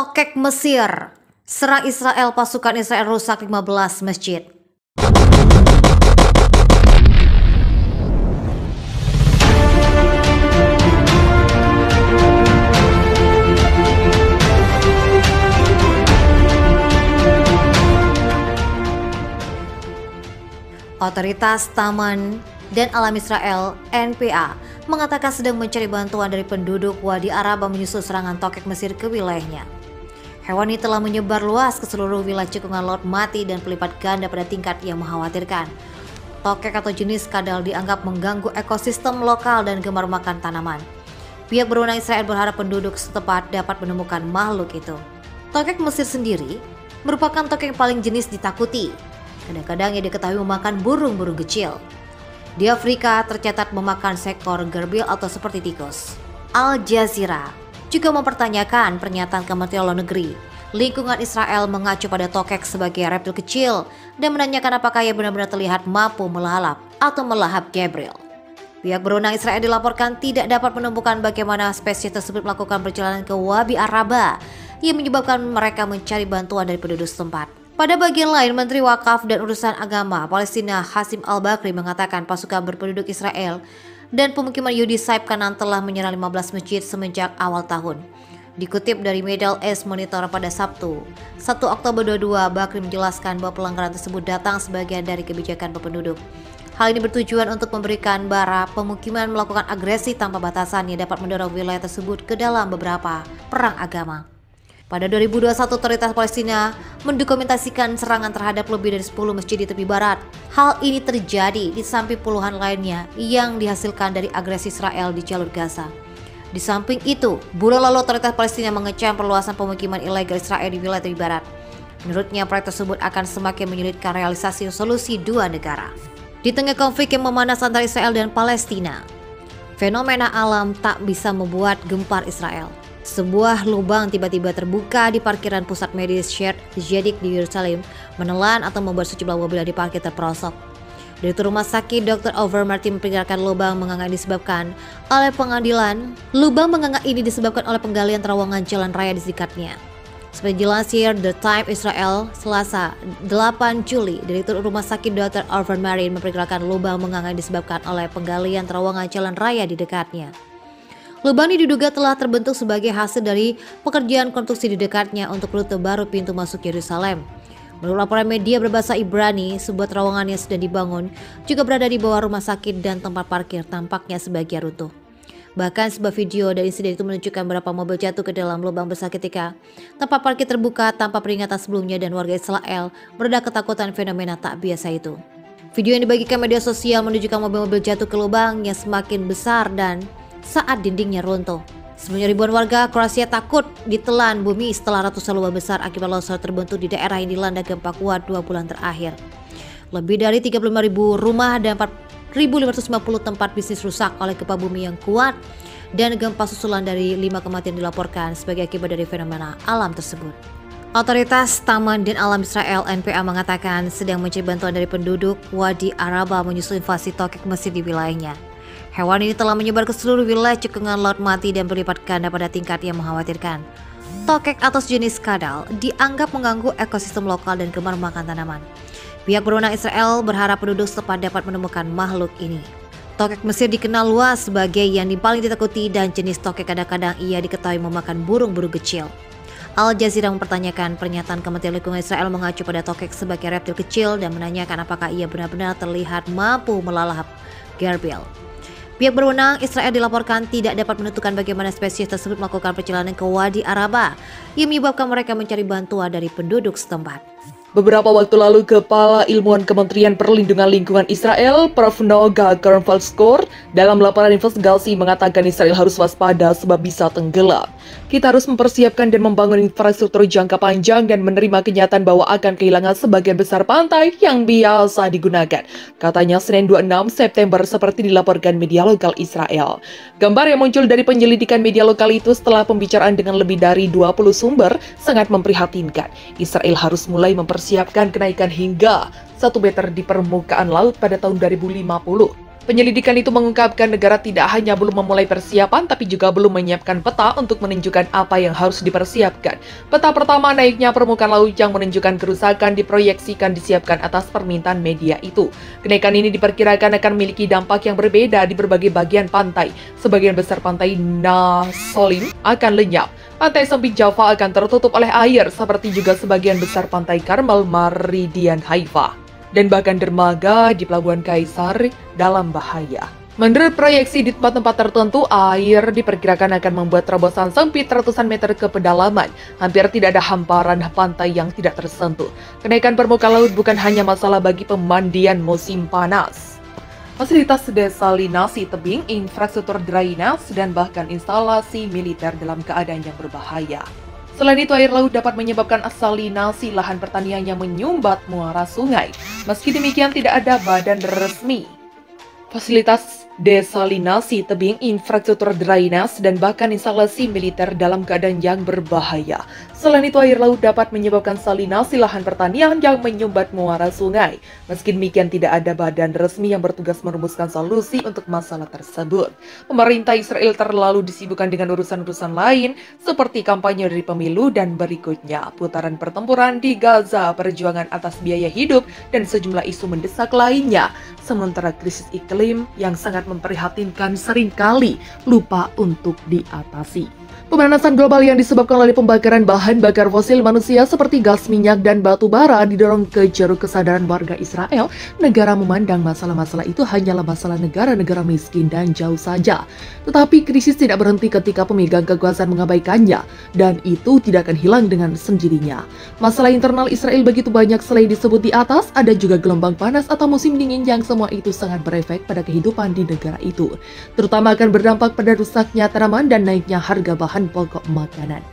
Tokek Mesir, serang Israel, pasukan Israel rusak 15 masjid. Otoritas Taman dan Alam Israel (NPA) mengatakan sedang mencari bantuan dari penduduk Wadi Araba menyusul serangan Tokek Mesir ke wilayahnya. Hewan ini telah menyebar luas ke seluruh wilayah cekungan laut mati dan berlipat ganda pada tingkat yang mengkhawatirkan. Tokek atau jenis kadal dianggap mengganggu ekosistem lokal dan gemar makan tanaman. Pihak berwenang Israel berharap penduduk setempat dapat menemukan makhluk itu. Tokek Mesir sendiri merupakan tokek yang paling jenis ditakuti. Kadang-kadang ia diketahui memakan burung-burung kecil. Di Afrika tercatat memakan seekor gerbil atau seperti tikus. Al Jazeera juga mempertanyakan pernyataan Kementerian Luar Negeri. Lingkungan Israel mengacu pada tokek sebagai reptil kecil dan menanyakan apakah ia benar-benar terlihat mampu melalap atau melahap Gabriel. Pihak berwenang Israel dilaporkan tidak dapat menemukan bagaimana spesies tersebut melakukan perjalanan ke Wadi Araba yang menyebabkan mereka mencari bantuan dari penduduk setempat. Pada bagian lain, Menteri Wakaf dan Urusan Agama Palestina Hasim Al-Bakri mengatakan pasukan berpenduduk Israel dan pemukiman Yahudi Saib Kanan telah menyerang 15 masjid semenjak awal tahun. Dikutip dari Middle East Monitor pada Sabtu, 1 Oktober 22, Bakri menjelaskan bahwa pelanggaran tersebut datang sebagian dari kebijakan berpenduduk. Hal ini bertujuan untuk memberikan bara pemukiman melakukan agresi tanpa batasan yang dapat mendorong wilayah tersebut ke dalam beberapa perang agama. Pada 2021, otoritas Palestina mendokumentasikan serangan terhadap lebih dari 10 masjid di tepi barat. Hal ini terjadi di samping puluhan lainnya yang dihasilkan dari agresi Israel di jalur Gaza. Di samping itu, bulan lalu otoritas Palestina mengecam perluasan pemukiman ilegal Israel di wilayah tepi barat. Menurutnya, proyek tersebut akan semakin menyulitkan realisasi solusi dua negara. Di tengah konflik yang memanas antara Israel dan Palestina, fenomena alam tak bisa membuat gempar Israel. Sebuah lubang tiba-tiba terbuka di parkiran pusat medis Sheikh Zayed di Yerusalem, menelan atau membuat sejumlah mobil yang diparkir terperosok. Direktur Rumah Sakit Dr. Over Martin memperkirakan lubang menganga disebabkan oleh penggalian terowongan jalan raya di dekatnya. Seperti dilansir The Times Israel Selasa 8 Juli, Direktur Rumah Sakit Dr. Over Martin memperkirakan lubang menganga disebabkan oleh penggalian terowongan jalan raya di dekatnya. Lubang ini diduga telah terbentuk sebagai hasil dari pekerjaan konstruksi di dekatnya untuk rute baru pintu masuk Yerusalem. Menurut laporan media berbahasa Ibrani, sebuah terowongan yang sedang dibangun juga berada di bawah rumah sakit dan tempat parkir tampaknya sebagian runtuh. Bahkan sebuah video dari insiden itu menunjukkan beberapa mobil jatuh ke dalam lubang besar ketika tempat parkir terbuka tanpa peringatan sebelumnya dan warga Israel meredah ketakutan fenomena tak biasa itu. Video yang dibagikan media sosial menunjukkan mobil-mobil jatuh ke lubang yang semakin besar dan saat dindingnya runtuh. Sebenarnya ribuan warga Kroasia takut ditelan bumi setelah ratusan lubang besar akibat longsor terbentuk di daerah yang dilanda gempa kuat 2 bulan terakhir. Lebih dari 35.000 rumah dan 4.550 tempat bisnis rusak oleh gempa bumi yang kuat dan gempa susulan dari 5 kematian dilaporkan sebagai akibat dari fenomena alam tersebut. Otoritas Taman dan Alam Israel (NPA) mengatakan sedang mencari bantuan dari penduduk Wadi Araba menyusul invasi Tokek Mesir di wilayahnya. Hewan ini telah menyebar ke seluruh wilayah cekungan laut mati dan berlipat ganda pada tingkat yang mengkhawatirkan. Tokek atau jenis kadal dianggap mengganggu ekosistem lokal dan gemar makan tanaman. Pihak berwenang Israel berharap penduduk setempat dapat menemukan makhluk ini. Tokek Mesir dikenal luas sebagai yang paling ditakuti dan jenis tokek kadang-kadang ia diketahui memakan burung-burung kecil. Al Jazeera mempertanyakan pernyataan Kementerian Lingkungan Israel mengacu pada tokek sebagai reptil kecil dan menanyakan apakah ia benar-benar terlihat mampu melalap gerbil. Pihak berwenang Israel dilaporkan tidak dapat menentukan bagaimana spesies tersebut melakukan perjalanan ke Wadi Araba yang menyebabkan mereka mencari bantuan dari penduduk setempat. Beberapa waktu lalu, Kepala Ilmuwan Kementerian Perlindungan Lingkungan Israel, Prof. Noga Kernfeldskor, dalam laporan investigasi mengatakan Israel harus waspada sebab bisa tenggelam. Kita harus mempersiapkan dan membangun infrastruktur jangka panjang dan menerima kenyataan bahwa akan kehilangan sebagian besar pantai yang biasa digunakan. Katanya Senin 26 September seperti dilaporkan media lokal Israel. Gambar yang muncul dari penyelidikan media lokal itu setelah pembicaraan dengan lebih dari 20 sumber sangat memprihatinkan. Israel harus mulai mempersiapkan kenaikan hingga 1 meter di permukaan laut pada tahun 2050. Penyelidikan itu mengungkapkan negara tidak hanya belum memulai persiapan, tapi juga belum menyiapkan peta untuk menunjukkan apa yang harus dipersiapkan. Peta pertama, naiknya permukaan laut yang menunjukkan kerusakan diproyeksikan disiapkan atas permintaan media itu. Kenaikan ini diperkirakan akan memiliki dampak yang berbeda di berbagai bagian pantai. Sebagian besar pantai Nasolin akan lenyap. Pantai sempit Java akan tertutup oleh air, seperti juga sebagian besar pantai Karmel, Meridian Haifa, dan bahkan dermaga di Pelabuhan Kaisar dalam bahaya. Menurut proyeksi di tempat-tempat tertentu, air diperkirakan akan membuat terobosan sempit ratusan meter ke pedalaman. Hampir tidak ada hamparan pantai yang tidak tersentuh. Kenaikan permukaan laut bukan hanya masalah bagi pemandian musim panas. Fasilitas desalinasi tebing, infrastruktur drainase, dan bahkan instalasi militer dalam keadaan yang berbahaya. Selain itu, air laut dapat menyebabkan asalinasi lahan pertanian yang menyumbat muara sungai. Meski demikian, tidak ada badan resmi. Fasilitas desalinasi tebing, infrastruktur drainase, dan bahkan instalasi militer dalam keadaan yang berbahaya. Selain itu, air laut dapat menyebabkan salinasi lahan pertanian yang menyumbat muara sungai. Meski demikian, tidak ada badan resmi yang bertugas merumuskan solusi untuk masalah tersebut. Pemerintah Israel terlalu disibukkan dengan urusan-urusan lain, seperti kampanye dari pemilu dan berikutnya putaran pertempuran di Gaza, perjuangan atas biaya hidup, dan sejumlah isu mendesak lainnya. Sementara krisis iklim yang sangat memprihatinkan seringkali lupa untuk diatasi. Pemanasan global yang disebabkan oleh pembakaran bahan bakar fosil manusia seperti gas minyak dan batu bara didorong ke jeruk kesadaran warga Israel. Negara memandang masalah-masalah itu hanyalah masalah negara-negara miskin dan jauh saja. Tetapi krisis tidak berhenti ketika pemegang kekuasaan mengabaikannya, dan itu tidak akan hilang dengan sendirinya. Masalah internal Israel begitu banyak selain disebut di atas, ada juga gelombang panas atau musim dingin yang semua itu sangat berefek pada kehidupan di negara itu. Terutama akan berdampak pada rusaknya tanaman dan naiknya harga bahan pokok makanan.